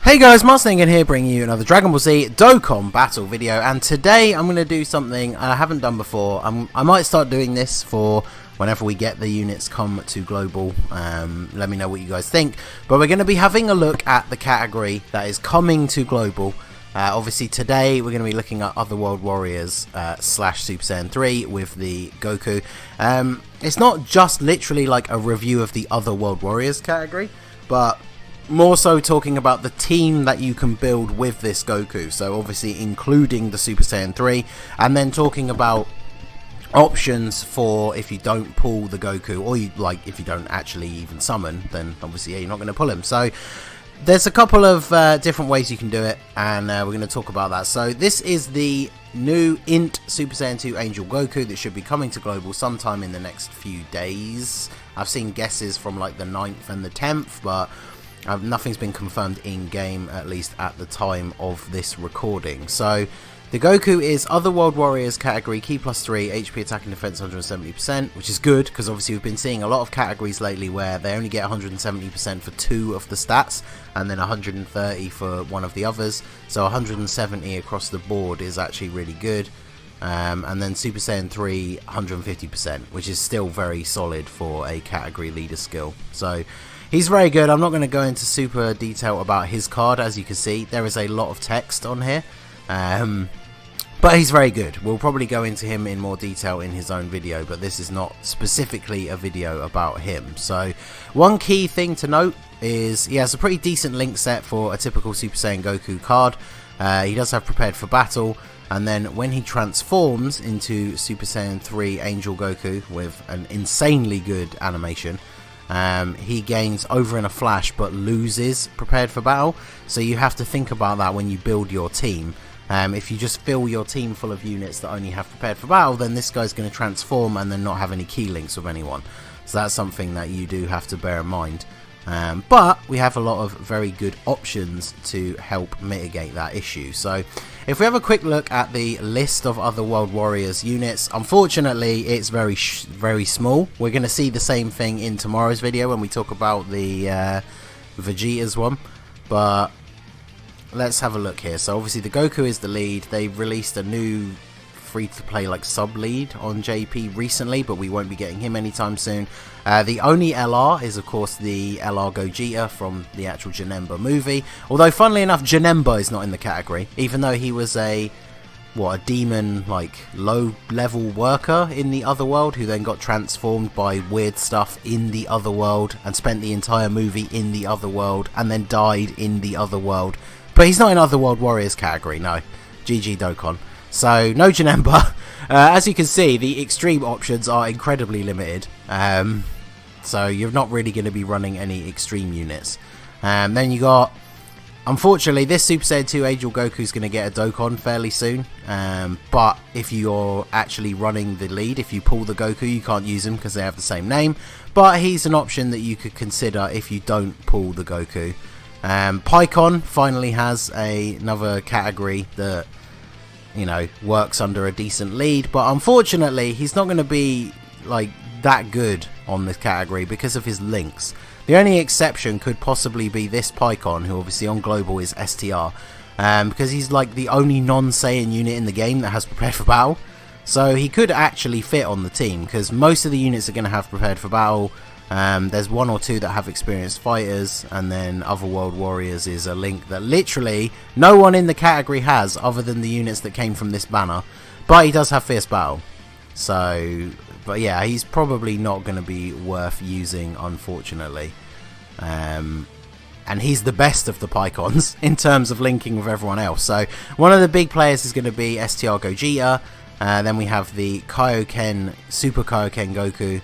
Hey guys, Ningen here, bringing you another Dragon Ball Z Dokkan battle video, and today I'm going to do something I haven't done before. I might start doing this for whenever we get the units come to global. Let me know what you guys think, but we're going to be having a look at the category that is coming to global. Obviously today we're going to be looking at Otherworld Warriors slash Super Saiyan 3 with the Goku. It's not just literally like a review of the Otherworld Warriors category, but more so talking about the team that you can build with this Goku, so obviously including the Super Saiyan 3, and then talking about options for if you don't pull the Goku, or if you don't actually even summon, then obviously you're not going to pull him. So there's a couple of different ways you can do it, and we're going to talk about that. So this is the new INT Super Saiyan 2 Angel Goku that should be coming to global sometime in the next few days. I've seen guesses from like the 9th and the 10th, but nothing's been confirmed in game, at least at the time of this recording. So the Goku is Otherworld Warriors category, Ki +3, HP attack and defense 170%, which is good because obviously we've been seeing a lot of categories lately where they only get 170% for 2 of the stats and then 130 for one of the others. So 170 across the board is actually really good. And then Super Saiyan 3 150%, which is still very solid for a category leader skill. So he's very good. I'm not going to go into super detail about his card. As you can see, there is a lot of text on here, but he's very good. We'll probably go into him in more detail in his own video, but this is not specifically a video about him. So one key thing to note is he has a pretty decent link set for a typical Super Saiyan Goku card. He does have prepared for battle, and then when he transforms into Super Saiyan 3 Angel Goku with an insanely good animation, he gains over in a flash but loses prepared for battle. So you have to think about that when you build your team. If you just fill your team full of units that only have prepared for battle, then this guy's going to transform and then not have any key links with anyone. So that's something that you do have to bear in mind. But we have a lot of very good options to help mitigate that issue. So if we have a quick look at the list of Otherworld Warriors units, unfortunately it's very small. We're going to see the same thing in tomorrow's video when we talk about the Vegeta's one, but let's have a look here. So obviously the Goku is the lead. They've released a new free-to-play like sub-lead on JP recently, but we won't be getting him anytime soon. The only LR is of course the LR Gogeta from the actual Janemba movie, although funnily enough Janemba is not in the category, even though he was a demon like low level worker in the Otherworld who then got transformed by weird stuff in the Otherworld and spent the entire movie in the Otherworld and then died in the Otherworld. But he's not in Otherworld Warriors category, no. DBZ Dokkan. So no Janemba. As you can see, the extreme options are incredibly limited. So you're not really going to be running any extreme units. Then you got, unfortunately, this Super Saiyan 2 Angel Goku is going to get a Dokkan fairly soon. But if you're actually running the lead, if you pull the Goku, you can't use him because they have the same name. But he's an option that you could consider if you don't pull the Goku. Pycon finally has another category that, you know, works under a decent lead, but unfortunately he's not going to be like that good on this category because of his links. The only exception could possibly be this Pycon, who obviously on global is STR, because he's like the only non-Saiyan unit in the game that has prepared for battle, so he could actually fit on the team because most of the units are going to have prepared for battle. There's 1 or 2 that have experienced fighters, and then Otherworld Warriors is a link that literally no one in the category has other than the units that came from this banner, but he does have fierce battle. So, but yeah, he's probably not going to be worth using, unfortunately. And he's the best of the Pycons in terms of linking with everyone else. So one of the big players is going to be STR Gogeta. Then we have the Kaioken, Super Kaioken Goku.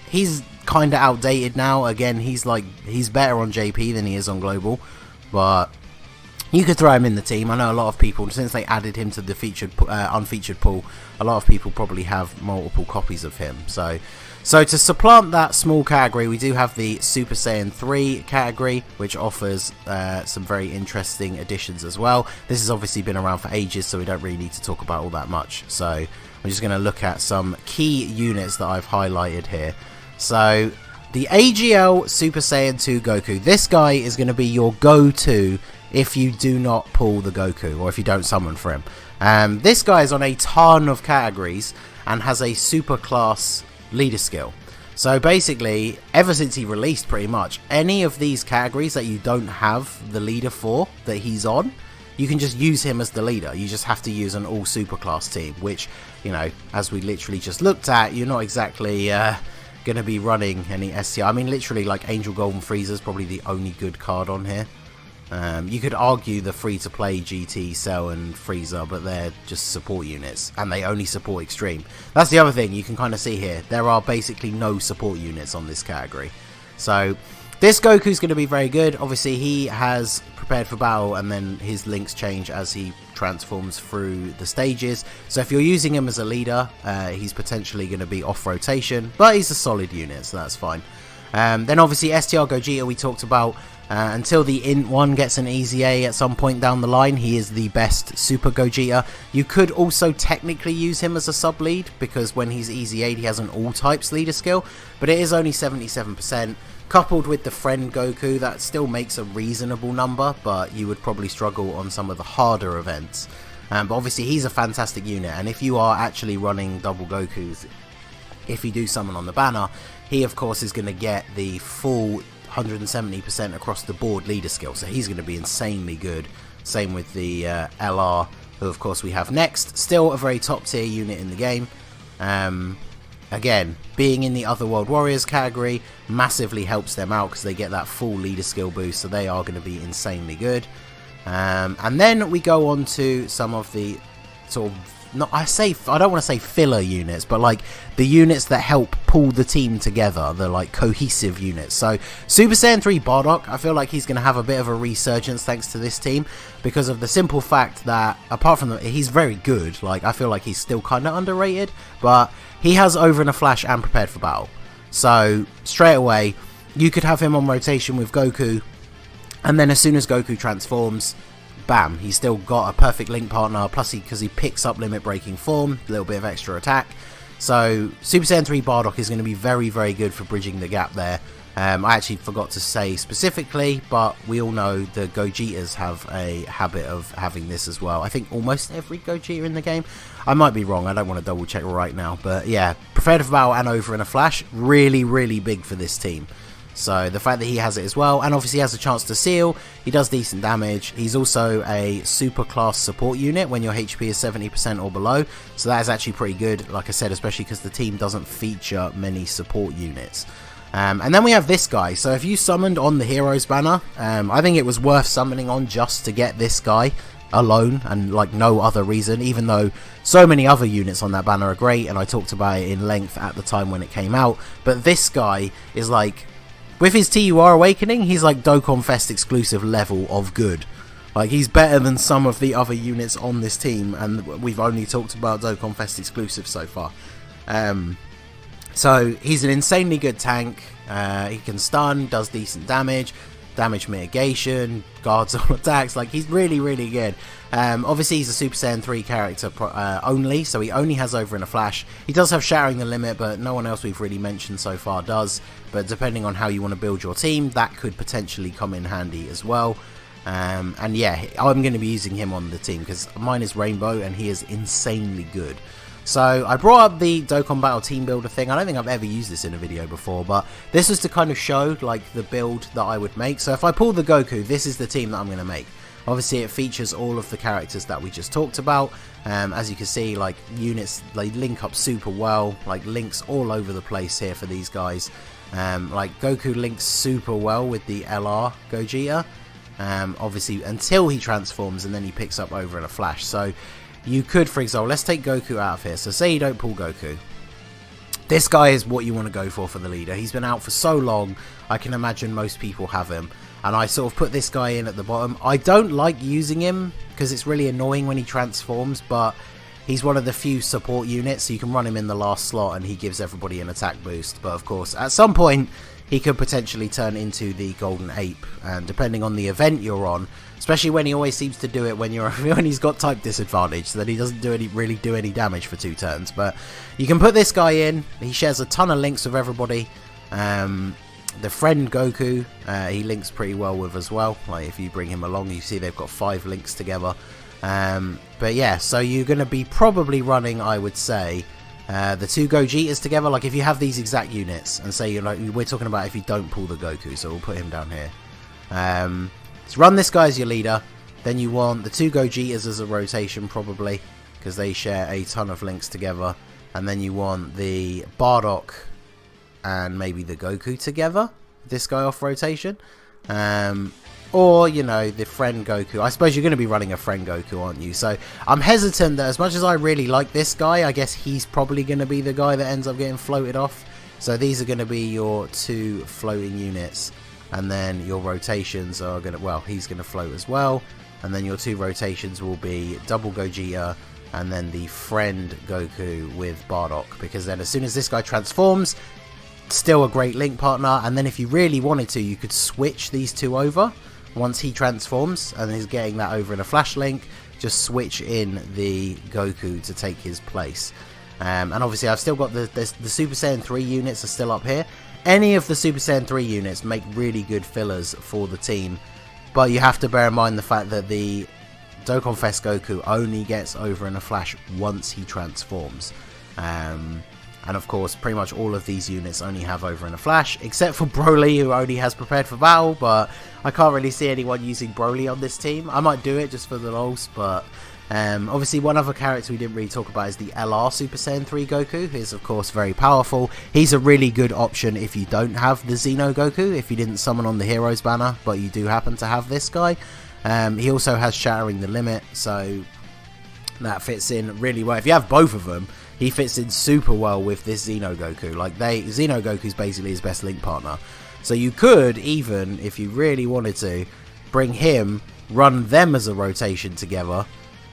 He's kind of outdated now. Again, he's better on JP than he is on global, but you could throw him in the team. I know a lot of people, since they added him to the featured unfeatured pool, a lot of people probably have multiple copies of him. So to supplant that small category, we do have the Super Saiyan 3 category, which offers some very interesting additions as well. This has obviously been around for ages, so we don't really need to talk about all that much. So we're just going to look at some key units that I've highlighted here. So the AGL Super Saiyan 2 Goku. This guy is going to be your go-to if you do not pull the Goku, or if you don't summon for him. This guy is on a ton of categories and has a super class leader skill. So basically, ever since he released, pretty much any of these categories that you don't have the leader for, that he's on, you can just use him as the leader. You just have to use an all super class team, which, you know, as we literally just looked at, you're not exactly going to be running any STR. I mean, literally, like, Angel Golden Frieza is probably the only good card on here. You could argue the free-to-play GT, Cell, and Frieza, but they're just support units, and they only support Extreme. That's the other thing you can kind of see here. There are basically no support units on this category. So, this Goku's going to be very good. Obviously, he has prepared for battle, and then his links change as he transforms through the stages. So, if you're using him as a leader, he's potentially going to be off rotation, but he's a solid unit, so that's fine. Then, obviously, STR Gogeta we talked about. Until the INT 1 gets an easy A at some point down the line, he is the best Super Gogeta. You could also technically use him as a sub-lead, because when he's easy A, he has an all-types leader skill, but it is only 77%. Coupled with the friend Goku, that still makes a reasonable number, but you would probably struggle on some of the harder events. But obviously, he's a fantastic unit, and if you are actually running double Gokus, if you do summon on the banner, he, of course, is going to get the full 170% across the board leader skill, so he's going to be insanely good. Same with the LR, who of course we have next. Still a very top tier unit in the game. Again, being in the Otherworld Warriors category massively helps them out because they get that full leader skill boost, so they are going to be insanely good. And then we go on to some of the sort of, I don't want to say filler units, but like the units that help pull the team together, the like cohesive units. So Super Saiyan 3 Bardock, I feel like he's going to have a bit of a resurgence thanks to this team, because of the simple fact that apart from he's very good, like I feel like he's still kind of underrated, but he has Over in a Flash and Prepared for Battle. So straight away you could have him on rotation with Goku, and then as soon as Goku transforms, bam, he's still got a perfect link partner, plus because he picks up limit breaking form, a little bit of extra attack. So Super Saiyan 3 Bardock is going to be very, very good for bridging the gap there. I actually forgot to say specifically, but we all know the Gogetas have a habit of having this as well. I think almost every Gogeta in the game. I might be wrong, I don't want to double check right now, but yeah, Prepared for Battle and Over in a Flash, really, really big for this team. So the fact that he has it as well, and obviously has a chance to seal, he does decent damage. He's also a super class support unit when your HP is 70% or below, so that is actually pretty good, like I said, especially because the team doesn't feature many support units. And then we have this guy. So if you summoned on the Heroes banner, I think it was worth summoning on just to get this guy alone and like no other reason, even though so many other units on that banner are great, and I talked about it in length at the time when it came out. But this guy is like, with his TUR Awakening, he's like Dokkan Fest exclusive level of good. Like, he's better than some of the other units on this team, and we've only talked about Dokkan Fest exclusive so far. So, he's an insanely good tank. He can stun, does decent damage mitigation, guards all attacks. Like, he's really, really good. Obviously, he's a Super Saiyan 3 character only, so he only has Over in a Flash. He does have Shattering the Limit, but no one else we've really mentioned so far does. But depending on how you want to build your team, that could potentially come in handy as well. And yeah, I'm going to be using him on the team because mine is Rainbow and he is insanely good. So I brought up the Dokkan Battle Team Builder thing. I don't think I've ever used this in a video before, but this was to kind of show like the build that I would make. So if I pull the Goku, this is the team that I'm going to make. Obviously it features all of the characters that we just talked about. As you can see, like units, they link up super well, like links all over the place here for these guys. Like Goku links super well with the LR Gogeta. Obviously until he transforms and then he picks up Over in a Flash. So you could, for example, let's take Goku out of here. So say you don't pull Goku. This guy is what you want to go for the leader. He's been out for so long, I can imagine most people have him. And I sort of put this guy in at the bottom. I don't like using him because it's really annoying when he transforms, but he's one of the few support units, so you can run him in the last slot and he gives everybody an attack boost. But of course, at some point, he could potentially turn into the Golden Ape, and depending on the event you're on, especially when he always seems to do it when he's got type disadvantage, so that he doesn't really do any damage for 2 turns. But you can put this guy in. He shares a ton of links with everybody. The friend Goku, he links pretty well with as well. Like if you bring him along, you see they've got 5 links together. But yeah, so you're going to be probably running, I would say, the 2 Gogetas together. Like if you have these exact units, and say we're talking about if you don't pull the Goku, so we'll put him down here. So run this guy as your leader. Then you want the 2 Gogetas as a rotation probably, because they share a ton of links together. And then you want the Bardock and maybe the Goku together, this guy off rotation. Or, you know, the friend Goku. I suppose you're going to be running a friend Goku, aren't you? So I'm hesitant that as much as I really like this guy, I guess he's probably going to be the guy that ends up getting floated off. So these are going to be your 2 floating units. And then your rotations are going to, well, he's going to float as well. And then your 2 rotations will be double Gogeta and then the friend Goku with Bardock. Because then as soon as this guy transforms, still a great link partner. And then if you really wanted to, you could switch these 2 over. Once he transforms and he's getting that over in a flash link, just switch in the Goku to take his place. And obviously I've still got the Super Saiyan 3 units are still up here. Any of the Super Saiyan 3 units make really good fillers for the team. But you have to bear in mind the fact that the Dokkan Fest Goku only gets over in a flash once he transforms. And of course, pretty much all of these units only have over in a flash, except for Broly, who only has prepared for battle, but I can't really see anyone using Broly on this team. I might do it just for the lols, but obviously one other character we didn't really talk about is the LR Super Saiyan 3 Goku, who is of course very powerful. He's a really good option if you don't have the Xeno Goku, if you didn't summon on the Heroes banner, but you do happen to have this guy. He also has Shattering the Limit, so that fits in really well. If you have both of them, he fits in super well with this Xeno Goku. Like Xeno Goku is basically his best link partner. So you could even, if you really wanted to, bring him, run them as a rotation together,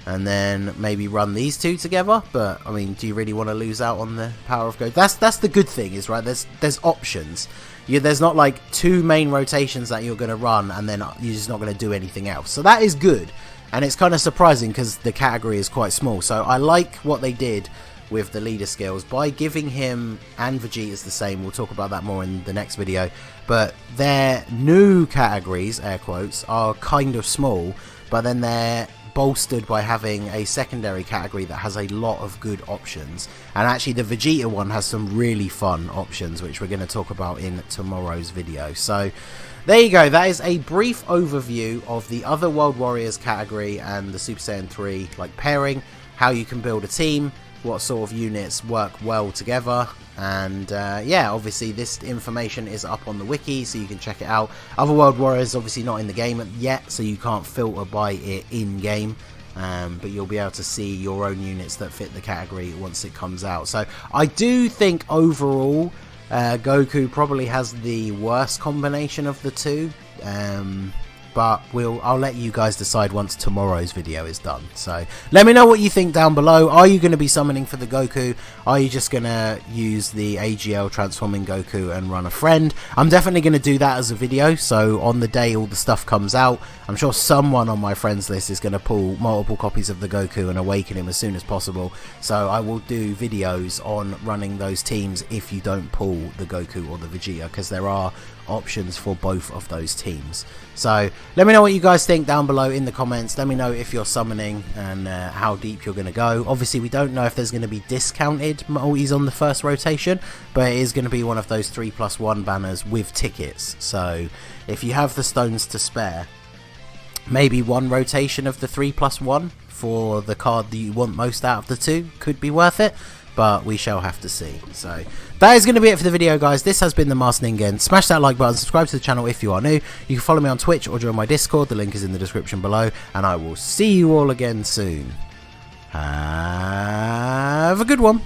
and then maybe run these 2 together. But I mean, do you really want to lose out on the power of Goku? That's the good thing, is right. There's options. There's not like 2 main rotations that you're going to run, and then you're just not going to do anything else. So that is good, and it's kind of surprising because the category is quite small. So I like what they did with the leader skills by giving him, and Vegeta's the same, we'll talk about that more in the next video, but their new categories, air quotes, are kind of small, but then they're bolstered by having a secondary category that has a lot of good options. And actually the Vegeta one has some really fun options, which we're going to talk about in tomorrow's video. So there you go, that is a brief overview of the Otherworld Warriors category and the Super Saiyan 3 like pairing, how you can build a team, what sort of units work well together, and yeah, obviously this information is up on the wiki, so you can check it out. Otherworld Warriors obviously not in the game yet, so you can't filter by it in game, but you'll be able to see your own units that fit the category once it comes out. So I do think overall Goku probably has the worst combination of the 2, but I'll let you guys decide once tomorrow's video is done. So let me know what you think down below. Are you going to be summoning for the Goku? Are you just going to use the AGL transforming Goku and run a friend? I'm definitely going to do that as a video, so on the day all the stuff comes out, I'm sure someone on my friends list is going to pull multiple copies of the Goku and awaken him as soon as possible. So I will do videos on running those teams if you don't pull the Goku or the Vegeta, because there are options for both of those teams. So let me know what you guys think down below in the comments. Let me know if you're summoning and how deep you're going to go. Obviously we don't know if there's going to be discounted multis on the first rotation, but it is going to be one of those 3+1 banners with tickets. So if you have the stones to spare, maybe one rotation of the 3+1 for the card that you want most out of the 2 could be worth it, but we shall have to see. So that is going to be it for the video, guys. This has been the Master Ningen. Smash that like button, subscribe to the channel if you are new. You can follow me on Twitch or join my Discord. The link is in the description below, and I will see you all again soon. Have a good one.